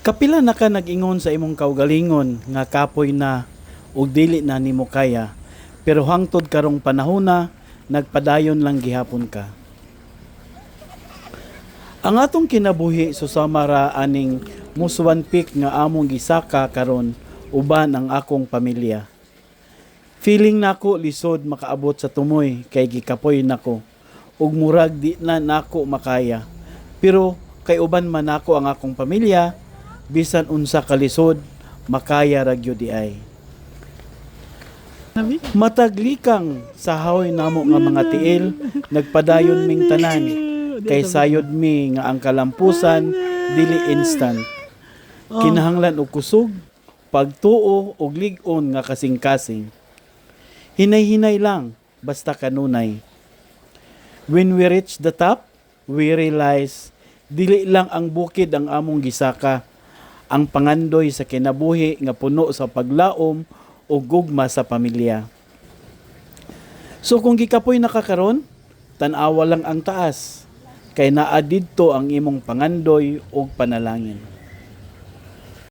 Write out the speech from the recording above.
Kapila na ka nag-ingon sa imong kaugalingon nga kapoy na ug dili na nimo kaya, pero hangtod karong panahona nagpadayon lang gihapon ka. Ang atong kinabuhi susama ra aning musuan pik nga among gisaka karon uban ang akong pamilya. Feeling nako lisod makaabot sa tumoy kay gikapoy nako ug murag di na nako makaya. Pero kay uban man nako ang akong pamilya, bisan unsa kalisod makaya ra gyud di ay. Mataglikang sa haoy namo nga mga tiil, nagpadayon ming tanan, kay sayod mi nga ang kalampusan dili instant. Kinahanglan og kusog, pagtuo og lig-on nga kasing-kasing. Hinay-hinay lang, basta kanunay. When we reach the top, we realize dili lang ang bukid ang among gisaka, ang pangandoy sa kinabuhi nga puno sa paglaom o gugma sa pamilya. So kung gikapoy na kakaron, tan-awa lang ang taas, kay naa didto ang imong pangandoy o panalangin.